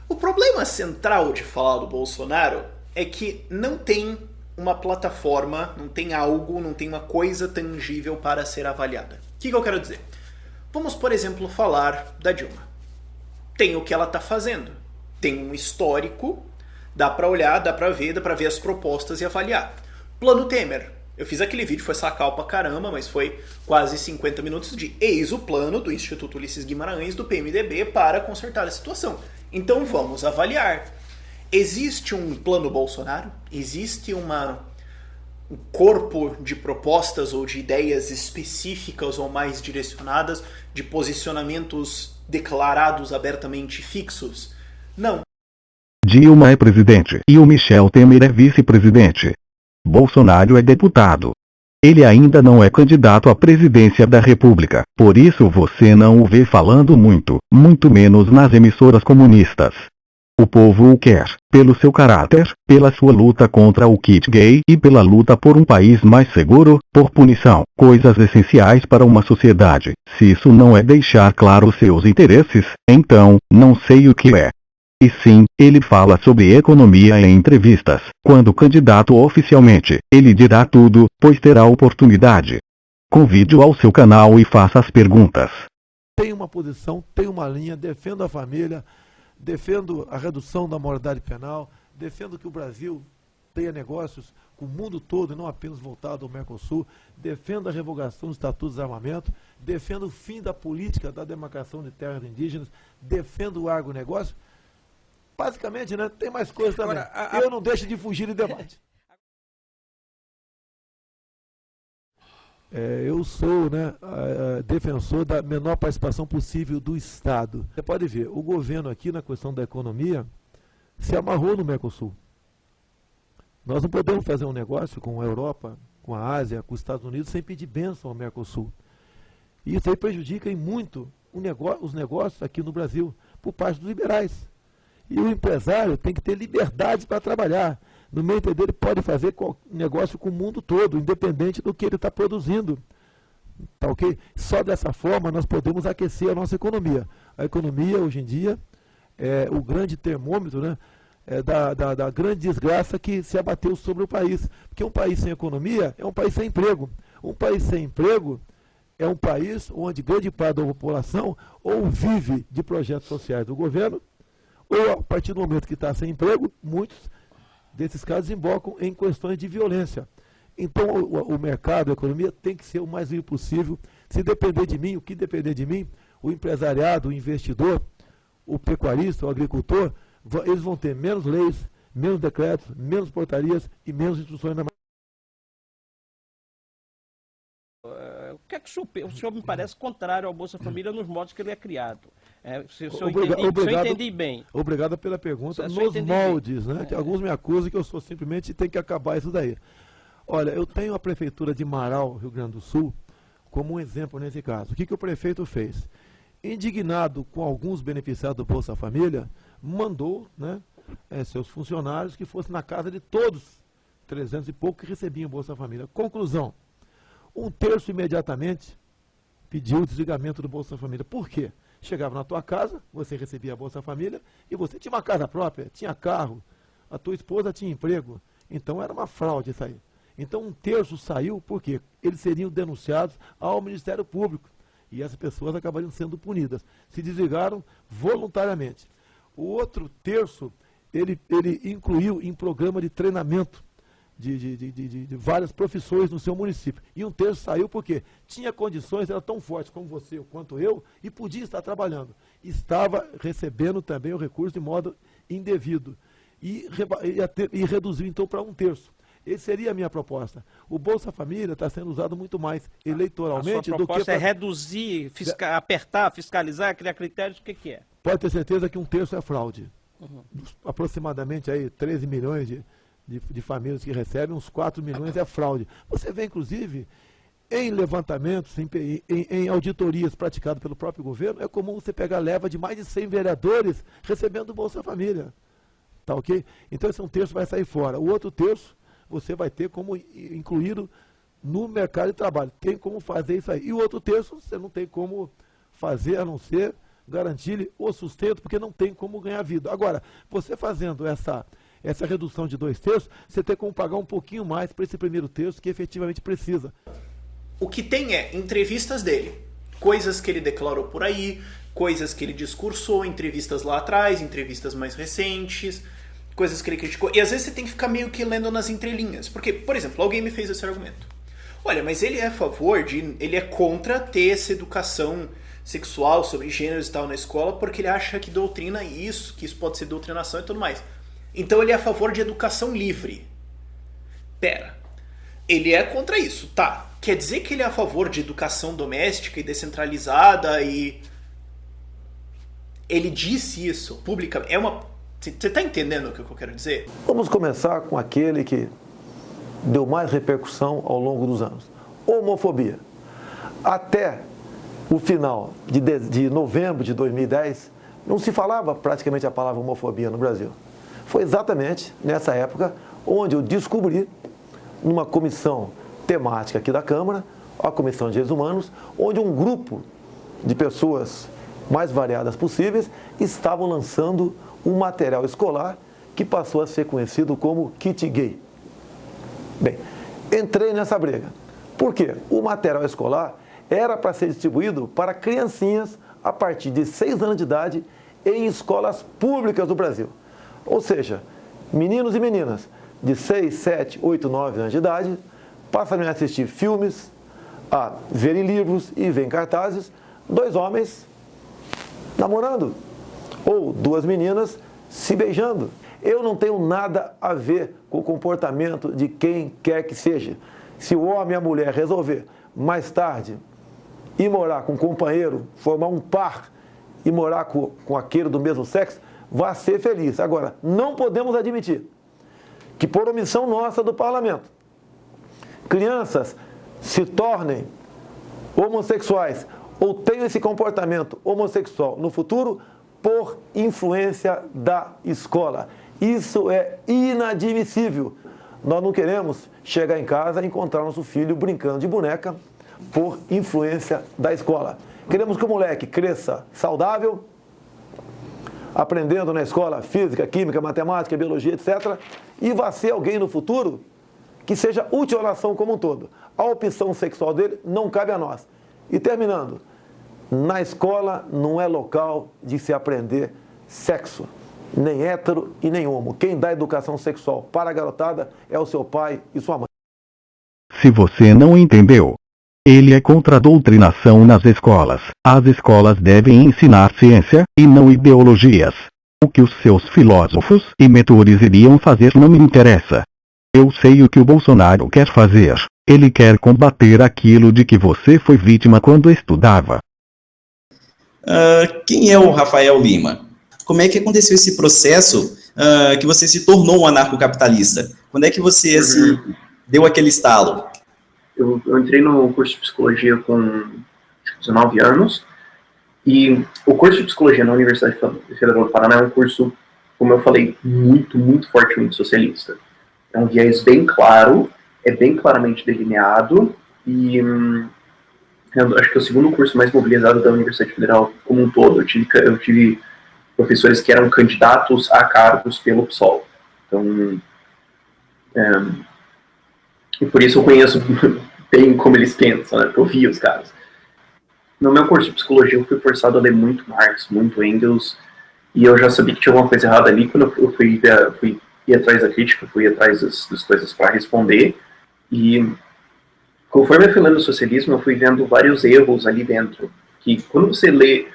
O problema central de falar do Bolsonaro é que não tem uma plataforma, não tem algo, não tem uma coisa tangível para ser avaliada. O que eu quero dizer? Vamos, por exemplo, falar da Dilma. Tem o que ela está fazendo. Tem um histórico, dá para olhar, dá para ver as propostas e avaliar. Plano Temer. Eu fiz aquele vídeo, foi sacal pra caramba, mas foi quase 50 minutos de eis o plano do Instituto Ulisses Guimarães, do PMDB, para consertar a situação. Então vamos avaliar. Existe um plano Bolsonaro? Existe um corpo de propostas ou de ideias específicas ou mais direcionadas, de posicionamentos declarados abertamente fixos? Não. Dilma é presidente e o Michel Temer é vice-presidente. Bolsonaro é deputado. Ele ainda não é candidato à presidência da República, por isso você não o vê falando muito, muito menos nas emissoras comunistas. O povo o quer, pelo seu caráter, pela sua luta contra o kit gay e pela luta por um país mais seguro, por punição, coisas essenciais para uma sociedade. Se isso não é deixar claro seus interesses, então, não sei o que é. E sim, ele fala sobre economia em entrevistas. Quando candidato oficialmente, ele dirá tudo, pois terá oportunidade. Convide-o ao seu canal e faça as perguntas. Tem uma posição, tem uma linha, defendo a família, defendo a redução da moralidade penal, defendo que o Brasil tenha negócios com o mundo todo e não apenas voltado ao Mercosul, defendo a revogação do Estatuto de Desarmamento, defendo o fim da política da demarcação de terras indígenas, defendo o agronegócio. Basicamente, né, tem mais coisas também. Agora, eu não deixo de fugir de debate. Eu sou, né, defensor da menor participação possível do Estado. Você pode ver, o governo aqui na questão da economia se amarrou no Mercosul. Nós não podemos fazer um negócio com a Europa, com a Ásia, com os Estados Unidos sem pedir bênção ao Mercosul. E isso aí prejudica em muito os negócios aqui no Brasil, por parte dos liberais. E o empresário tem que ter liberdade para trabalhar. No meu entender, ele pode fazer negócio com o mundo todo, independente do que ele está produzindo. Tá ok? Só dessa forma nós podemos aquecer a nossa economia. A economia, hoje em dia, é o grande termômetro, né, da grande desgraça que se abateu sobre o país. Porque um país sem economia é um país sem emprego. Um país sem emprego é um país onde grande parte da população ou vive de projetos sociais do governo, ou a partir do momento que está sem emprego, muitos desses casos embocam em questões de violência. Então o mercado, a economia tem que ser o mais livre possível. Se depender de mim, o que depender de mim, o empresariado, o investidor, o pecuarista, o agricultor, eles vão ter menos leis, menos decretos, menos portarias e menos instruções na O que é que o senhor me parece contrário ao Bolsa Família nos modos que ele é criado? Se eu entendi bem. Obrigado pela pergunta. Nos moldes, né? Que alguns me acusam que eu sou simplesmente tem que acabar isso daí. Olha, eu tenho a prefeitura de Marau, Rio Grande do Sul, como um exemplo nesse caso. O que o prefeito fez? Indignado com alguns beneficiados do Bolsa Família, mandou, né, seus funcionários que fossem na casa de todos, 300 e pouco, que recebiam Bolsa Família. Conclusão. Um terço imediatamente pediu o desligamento do Bolsa Família. Por quê? Chegava na tua casa, você recebia a Bolsa Família e você tinha uma casa própria, tinha carro, a tua esposa tinha emprego. Então era uma fraude isso aí. Então um terço saiu, por quê? Eles seriam denunciados ao Ministério Público e essas pessoas acabariam sendo punidas. Se desligaram voluntariamente. O outro terço, ele incluiu em programa de treinamento de várias profissões no seu município. E um terço saiu porque tinha condições, era tão forte como você quanto eu, e podia estar trabalhando. Estava recebendo também o recurso de modo indevido. E reduziu então para um terço. Essa seria a minha proposta. O Bolsa Família está sendo usado muito mais eleitoralmente do que... A sua proposta é reduzir, apertar, fiscalizar, criar critérios, o que é? Pode ter certeza que um terço é fraude. Aproximadamente aí 13 milhões de famílias que recebem, uns 4 milhões é fraude. Você vê, inclusive, em levantamentos, em auditorias praticadas pelo próprio governo, é comum você pegar leva de mais de 100 vereadores recebendo Bolsa Família. Tá ok? Então esse um terço vai sair fora. O outro terço você vai ter como incluído no mercado de trabalho. Tem como fazer isso aí. E o outro terço você não tem como fazer, a não ser garantir-lhe o sustento, porque não tem como ganhar vida. Agora, você fazendo essa redução de 2/3, você tem como pagar um pouquinho mais para esse primeiro terço que efetivamente precisa. O que tem é entrevistas dele, coisas que ele declarou por aí, coisas que ele discursou, entrevistas lá atrás, entrevistas mais recentes, coisas que ele criticou. E às vezes você tem que ficar meio que lendo nas entrelinhas. Porque, por exemplo, alguém me fez esse argumento. Olha, mas ele é a favor ele é contra ter essa educação sexual sobre gêneros e tal na escola, porque ele acha que doutrina isso, que isso pode ser doutrinação e tudo mais. Então ele é a favor de educação livre. Pera, ele é contra isso, tá. Quer dizer que ele é a favor de educação doméstica e descentralizada e... Ele disse isso publicamente. Você tá entendendo o que eu quero dizer? Vamos começar com aquele que deu mais repercussão ao longo dos anos. Homofobia. Até o final de novembro de 2010, não se falava praticamente a palavra homofobia no Brasil. Foi exatamente nessa época onde eu descobri, numa comissão temática aqui da Câmara, a Comissão de Direitos Humanos, onde um grupo de pessoas mais variadas possíveis estavam lançando um material escolar que passou a ser conhecido como kit gay. Bem, entrei nessa briga. Por quê? O material escolar era para ser distribuído para criancinhas a partir de 6 anos de idade em escolas públicas do Brasil. Ou seja, meninos e meninas de 6, 7, 8, 9 anos de idade passam a assistir filmes, a verem livros e verem cartazes, 2 homens namorando, ou 2 meninas se beijando. Eu não tenho nada a ver com o comportamento de quem quer que seja. Se o homem e a mulher resolver, mais tarde, ir morar com um companheiro, formar um par e morar com aquele do mesmo sexo, vai ser feliz. Agora, não podemos admitir que, por omissão nossa do parlamento, crianças se tornem homossexuais ou tenham esse comportamento homossexual no futuro por influência da escola. Isso é inadmissível. Nós não queremos chegar em casa e encontrar nosso filho brincando de boneca por influência da escola. Queremos que o moleque cresça saudável, aprendendo na escola física, química, matemática, biologia, etc. E vá ser alguém no futuro que seja útil à nação como um todo. A opção sexual dele não cabe a nós. E terminando, na escola não é local de se aprender sexo, nem hétero e nem homo. Quem dá educação sexual para a garotada é o seu pai e sua mãe. Se você não entendeu, ele é contra a doutrinação nas escolas. As escolas devem ensinar ciência, e não ideologias. O que os seus filósofos e mentores iriam fazer não me interessa. Eu sei o que o Bolsonaro quer fazer. Ele quer combater aquilo de que você foi vítima quando estudava. Quem é o Rafael Lima? Como é que aconteceu esse processo que você se tornou um anarcocapitalista? Quando é que você deu aquele estalo? Eu entrei no curso de psicologia com 19 anos, e o curso de psicologia na Universidade Federal do Paraná é um curso, como eu falei, muito, muito fortemente socialista. É um viés bem claro, é bem claramente delineado, e acho que é o segundo curso mais mobilizado da Universidade Federal como um todo. Eu tive professores que eram candidatos a cargos pelo PSOL. Então, e por isso eu conheço bem como eles pensam, né? Porque eu vi os caras. No meu curso de psicologia eu fui forçado a ler muito Marx, muito Engels, e eu já sabia que tinha alguma coisa errada ali quando eu fui ir atrás da crítica, fui atrás das coisas para responder, e conforme eu fui lendo o socialismo, eu fui vendo vários erros ali dentro, que quando você lê,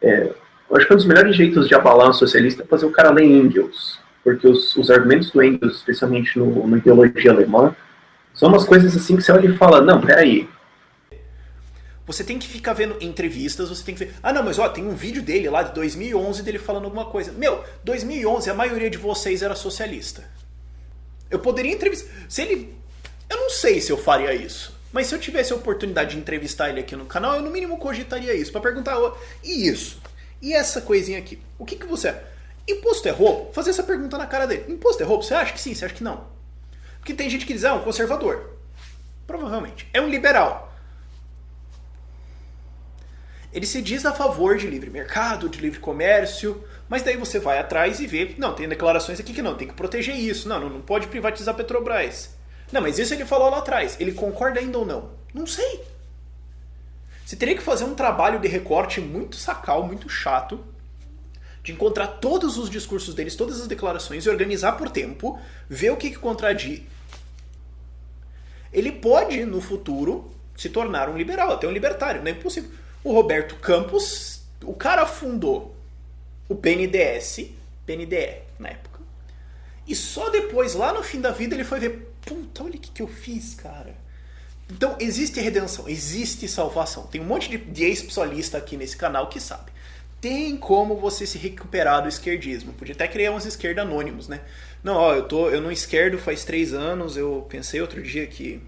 eu acho que um dos melhores jeitos de abalar um socialista é fazer o cara ler Engels, porque os argumentos do Engels, especialmente no ideologia alemã, são umas coisas assim que você olha e fala, não, peraí. Você tem que ficar vendo entrevistas, você tem que ver... Ah, não, mas ó, tem um vídeo dele lá de 2011 dele falando alguma coisa. Meu, 2011 a maioria de vocês era socialista. Eu poderia entrevistar... Eu não sei se eu faria isso. Mas se eu tivesse a oportunidade de entrevistar ele aqui no canal, eu no mínimo cogitaria isso. Pra perguntar, e isso? E essa coisinha aqui? O que você é? Imposto é roubo? Fazer essa pergunta na cara dele. Imposto é roubo? Você acha que sim? Você acha que não? Porque tem gente que diz, um conservador. Provavelmente. É um liberal. Ele se diz a favor de livre mercado, de livre comércio, mas daí você vai atrás e vê, não, tem declarações aqui que não, tem que proteger isso, não pode privatizar a Petrobras. Não, mas isso ele falou lá atrás, ele concorda ainda ou não? Não sei. Você teria que fazer um trabalho de recorte muito sacal, muito chato, de encontrar todos os discursos deles, todas as declarações, e organizar por tempo, ver o que contradiz. Ele pode, no futuro, se tornar um liberal, até um libertário, não é impossível. O Roberto Campos, o cara fundou o PNDE na época, e só depois, lá no fim da vida, ele foi ver, puta, olha o que eu fiz, cara. Então, existe redenção, existe salvação. Tem um monte de ex-psolista aqui nesse canal que sabe. Tem como você se recuperar do esquerdismo. Podia até criar uns esquerda anônimos, né? Não, ó, eu não esquerdo faz 3 anos, eu pensei outro dia que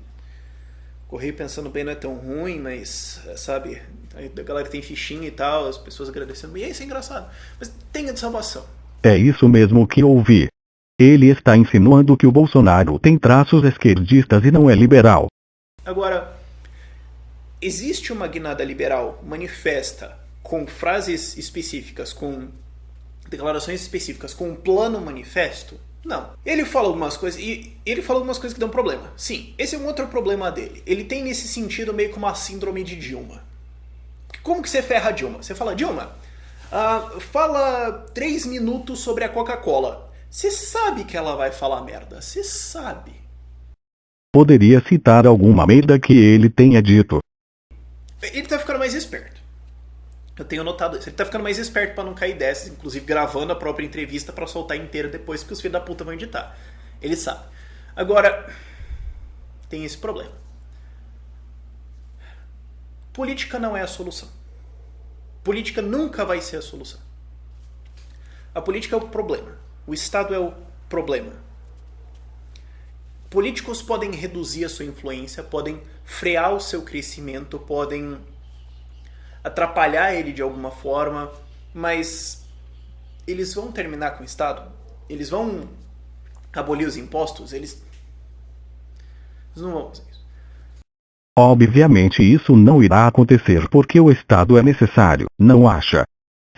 Correio pensando bem não é tão ruim, mas, sabe, a galera tem fichinha e tal, as pessoas agradecendo. E isso é engraçado. Mas tenha de salvação. É isso mesmo que ouvi. Ele está insinuando que o Bolsonaro tem traços esquerdistas e não é liberal. Agora, existe uma guinada liberal manifesta com frases específicas, com declarações específicas, com um plano manifesto? Não. Ele fala algumas coisas e ele fala algumas coisas que dão problema. Sim, esse é um outro problema dele. Ele tem nesse sentido meio que uma síndrome de Dilma. Como que você ferra a Dilma? Você fala, Dilma, fala 3 minutos sobre a Coca-Cola. Você sabe que ela vai falar merda. Você sabe. Poderia citar alguma merda que ele tenha dito. Ele tá ficando mais esperto. Eu tenho notado isso. Ele tá ficando mais esperto pra não cair dessas, inclusive gravando a própria entrevista pra soltar inteira depois, porque os filhos da puta vão editar. Ele sabe. Agora, tem esse problema. Política não é a solução. Política nunca vai ser a solução. A política é o problema. O Estado é o problema. Políticos podem reduzir a sua influência, podem frear o seu crescimento, podem atrapalhar ele de alguma forma, mas eles vão terminar com o Estado? Eles vão abolir os impostos? Eles não vão fazer isso. Obviamente isso não irá acontecer porque o Estado é necessário, não acha?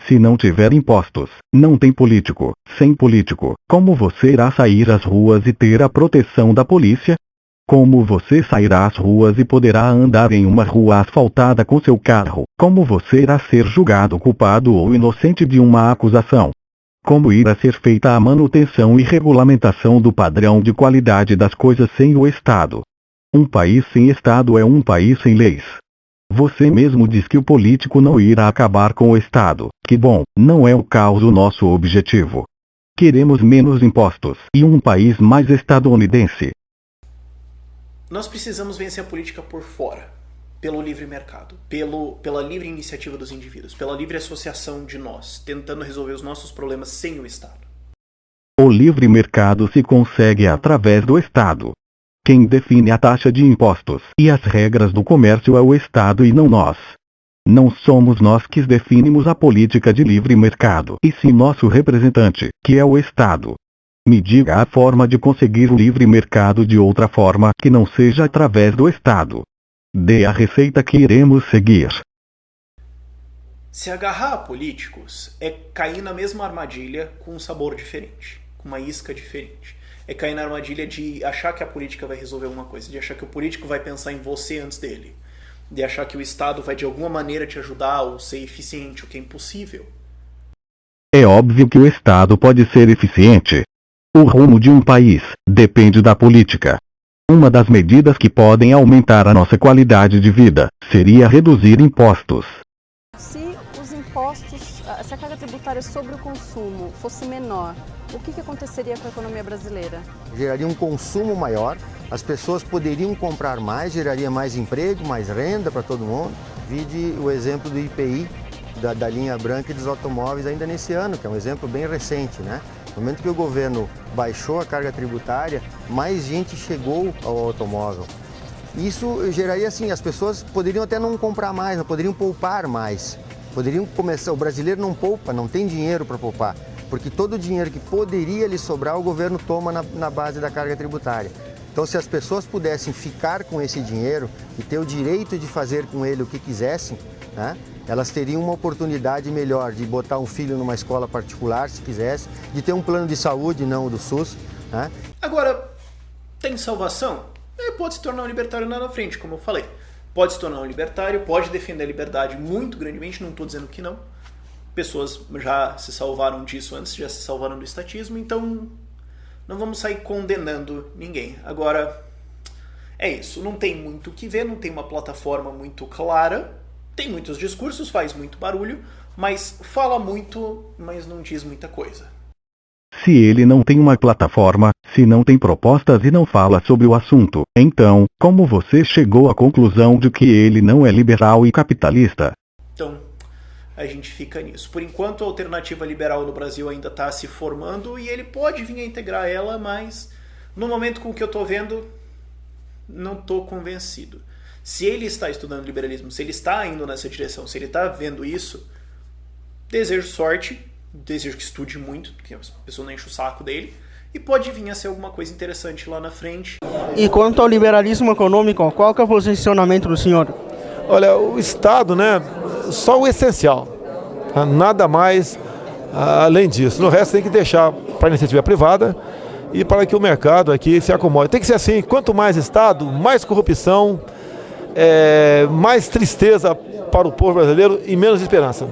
Se não tiver impostos, não tem político. Sem político, como você irá sair às ruas e ter a proteção da polícia? Como você sairá às ruas e poderá andar em uma rua asfaltada com seu carro? Como você irá ser julgado culpado ou inocente de uma acusação? Como irá ser feita a manutenção e regulamentação do padrão de qualidade das coisas sem o Estado? Um país sem Estado é um país sem leis. Você mesmo diz que o político não irá acabar com o Estado. Que bom, não é o caos o nosso objetivo. Queremos menos impostos e um país mais estadunidense. Nós precisamos vencer a política por fora. Pelo livre mercado, pela livre iniciativa dos indivíduos, pela livre associação de nós, tentando resolver os nossos problemas sem o Estado. O livre mercado se consegue através do Estado. Quem define a taxa de impostos e as regras do comércio é o Estado e não nós. Não somos nós que definimos a política de livre mercado, e sim nosso representante, que é o Estado. Me diga a forma de conseguir o livre mercado de outra forma que não seja através do Estado. Dê a receita que iremos seguir. Se agarrar a políticos é cair na mesma armadilha com um sabor diferente, com uma isca diferente. É cair na armadilha de achar que a política vai resolver alguma coisa, de achar que o político vai pensar em você antes dele, de achar que o Estado vai de alguma maneira te ajudar ou ser eficiente, o que é impossível. É óbvio que o Estado pode ser eficiente. O rumo de um país depende da política. Uma das medidas que podem aumentar a nossa qualidade de vida seria reduzir impostos. Se a carga tributária sobre o consumo fosse menor, o que aconteceria com a economia brasileira? Geraria um consumo maior, as pessoas poderiam comprar mais, geraria mais emprego, mais renda para todo mundo. Vide o exemplo do IPI, da linha branca e dos automóveis ainda nesse ano, que é um exemplo bem recente, né? No momento que o governo baixou a carga tributária, mais gente chegou ao automóvel. Isso geraria assim, as pessoas poderiam até não comprar mais, mas poderiam poupar mais. Poderiam começar, o brasileiro não poupa, não tem dinheiro para poupar, porque todo o dinheiro que poderia lhe sobrar, o governo toma na base da carga tributária. Então, se as pessoas pudessem ficar com esse dinheiro e ter o direito de fazer com ele o que quisessem, né? Elas teriam uma oportunidade melhor de botar um filho numa escola particular, se quisesse, de ter um plano de saúde, não o do SUS, né? Agora, tem salvação? Pode se tornar um libertário lá na frente, como eu falei. Pode se tornar um libertário, pode defender a liberdade muito grandemente, não estou dizendo que não. Pessoas já se salvaram disso antes, já se salvaram do estatismo, então não vamos sair condenando ninguém. Agora, é isso, não tem muito o que ver, não tem uma plataforma muito clara, tem muitos discursos, faz muito barulho, mas fala muito, mas não diz muita coisa. Se ele não tem uma plataforma, se não tem propostas e não fala sobre o assunto, então, como você chegou à conclusão de que ele não é liberal e capitalista? Então, a gente fica nisso. Por enquanto, a alternativa liberal no Brasil ainda está se formando e ele pode vir a integrar ela, mas no momento com o que eu estou vendo, não estou convencido. Se ele está estudando liberalismo, se ele está indo nessa direção, se ele está vendo isso, desejo sorte, desejo que estude muito, porque a pessoa não enche o saco dele, e pode vir a ser alguma coisa interessante lá na frente. E quanto ao liberalismo econômico, qual que é o posicionamento do senhor? Olha, o Estado, né, só o essencial, nada mais além disso. No resto tem que deixar para a iniciativa privada e para que o mercado aqui se acomode. Tem que ser assim, quanto mais Estado, mais corrupção, mais tristeza para o povo brasileiro e menos esperança.